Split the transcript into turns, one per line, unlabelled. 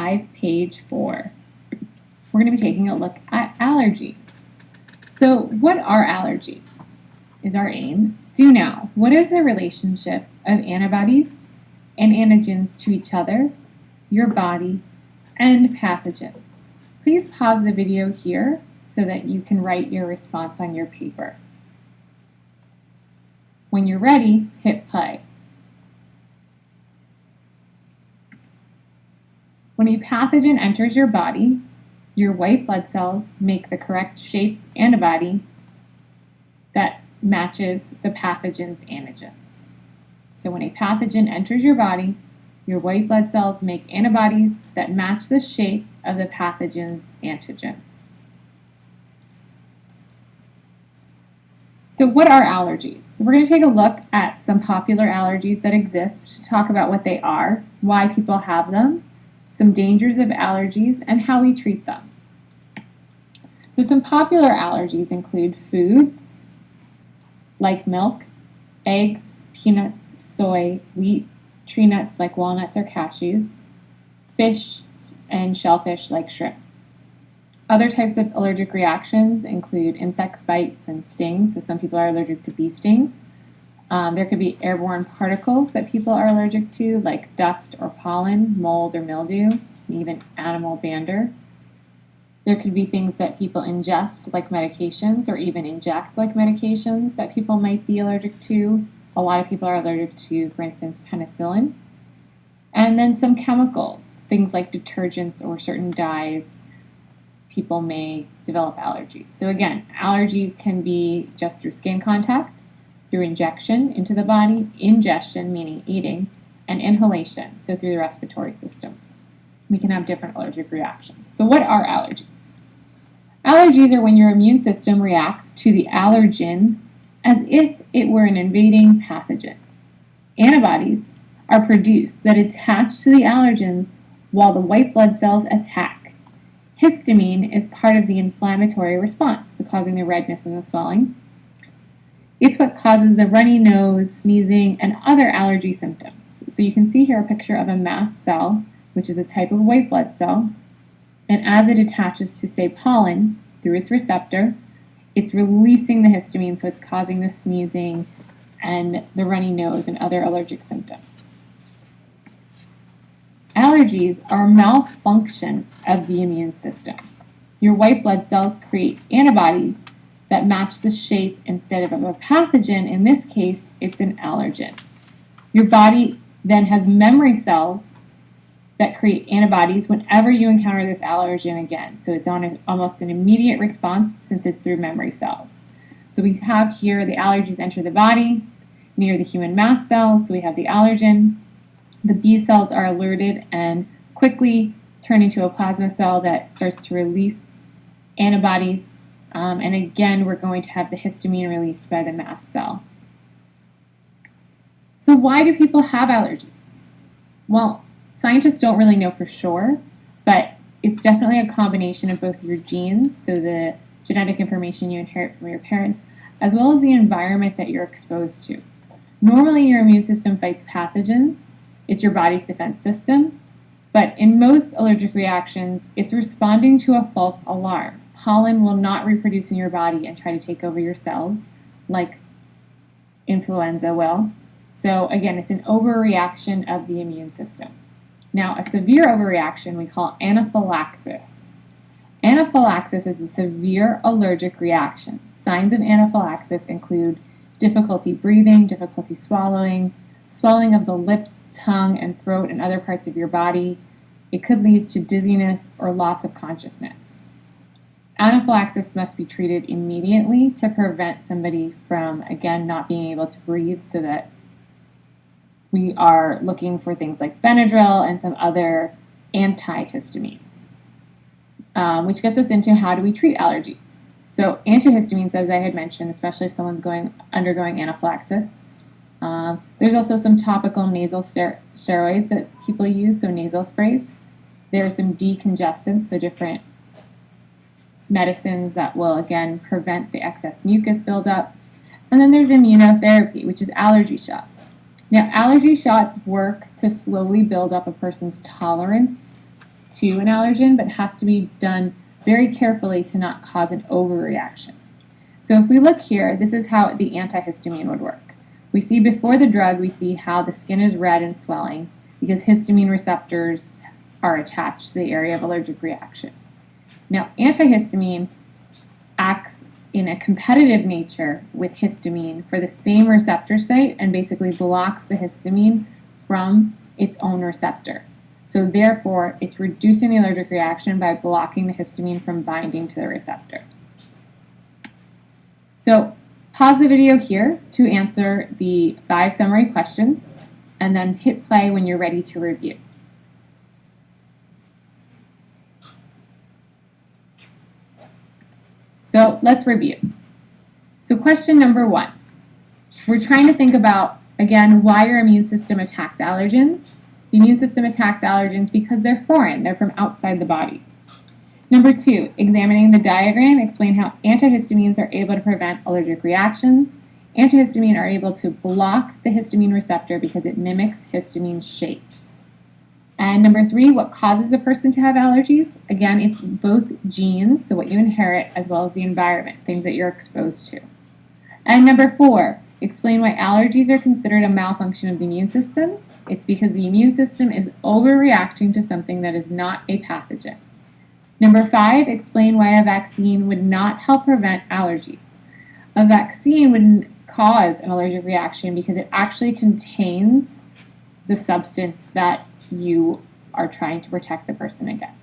5, page 4. We're going to be taking a look at allergies. So what are allergies? Is our aim. Do now, what is the relationship of antibodies and antigens to each other, your body, and pathogens? Please pause the video here so that you can write your response on your paper. When you're ready, hit play. When a pathogen enters your body, your white blood cells make the correct shaped antibody that matches the pathogen's antigens. So when a pathogen enters your body, your white blood cells make antibodies that match the shape of the pathogen's antigens. So what are allergies? So we're going to take a look at some popular allergies that exist to talk about what they are, why people have them, some dangers of allergies, and how we treat them. So some popular allergies include foods like milk, eggs, peanuts, soy, wheat, tree nuts like walnuts or cashews, fish and shellfish like shrimp. Other types of allergic reactions include insect bites and stings, so some people are allergic to bee stings. There could be airborne particles that people are allergic to, like dust or pollen, mold or mildew, and even animal dander. There could be things that people ingest, like medications, or even inject, like medications, that people might be allergic to. A lot of people are allergic to, for instance, penicillin. And then some chemicals, things like detergents or certain dyes, people may develop allergies. So again, allergies can be just through skin contact, through injection into the body, ingestion, meaning eating, and inhalation, so through the respiratory system. We can have different allergic reactions. So what are allergies? Allergies are when your immune system reacts to the allergen as if it were an invading pathogen. Antibodies are produced that attach to the allergens while the white blood cells attack. Histamine is part of the inflammatory response, causing the redness and the swelling. It's what causes the runny nose, sneezing, and other allergy symptoms. So you can see here a picture of a mast cell, which is a type of white blood cell, and as it attaches to, say, pollen through its receptor, it's releasing the histamine, so it's causing the sneezing and the runny nose and other allergic symptoms. Allergies are a malfunction of the immune system. Your white blood cells create antibodies that match the shape instead of a pathogen. In this case, it's an allergen. Your body then has memory cells that create antibodies whenever you encounter this allergen again. So it's on almost an immediate response since it's through memory cells. So we have here the allergies enter the body near the human mast cells. So we have the allergen. The B cells are alerted and quickly turn into a plasma cell that starts to release antibodies. And again, we're going to have the histamine released by the mast cell. So why do people have allergies? Well, scientists don't really know for sure, but it's definitely a combination of both your genes, so the genetic information you inherit from your parents, as well as the environment that you're exposed to. Normally, your immune system fights pathogens. It's your body's defense system. But in most allergic reactions, it's responding to a false alarm. Pollen will not reproduce in your body and try to take over your cells like influenza will. So again, it's an overreaction of the immune system. Now, a severe overreaction we call anaphylaxis. Anaphylaxis is a severe allergic reaction. Signs of anaphylaxis include difficulty breathing, difficulty swallowing, swelling of the lips, tongue, and throat and other parts of your body. It could lead to dizziness or loss of consciousness. Anaphylaxis must be treated immediately to prevent somebody from, again, not being able to breathe, so that we are looking for things like Benadryl and some other antihistamines, which gets us into how do we treat allergies. So antihistamines, as I had mentioned, especially if someone's undergoing anaphylaxis. There's also some topical nasal steroids that people use, so nasal sprays. There are some decongestants, so different medicines that will, again, prevent the excess mucus buildup. And then there's immunotherapy, which is allergy shots. Now, allergy shots work to slowly build up a person's tolerance to an allergen, but has to be done very carefully to not cause an overreaction. So if we look here, this is how the antihistamine would work. We see before the drug, we see how the skin is red and swelling because histamine receptors are attached to the area of allergic reaction. Now, antihistamine acts in a competitive nature with histamine for the same receptor site and basically blocks the histamine from its own receptor. So therefore, it's reducing the allergic reaction by blocking the histamine from binding to the receptor. So pause the video here to answer the 5 summary questions, and then hit play when you're ready to review. So let's review. So question number 1. We're trying to think about, again, why your immune system attacks allergens. The immune system attacks allergens because they're foreign. They're from outside the body. Number 2, examining the diagram, explain how antihistamines are able to prevent allergic reactions. Antihistamine are able to block the histamine receptor because it mimics histamine's shape. And number 3, what causes a person to have allergies? Again, it's both genes, so what you inherit, as well as the environment, things that you're exposed to. And number 4, explain why allergies are considered a malfunction of the immune system. It's because the immune system is overreacting to something that is not a pathogen. Number 5, explain why a vaccine would not help prevent allergies. A vaccine would cause an allergic reaction because it actually contains the substance that you are trying to protect the person against.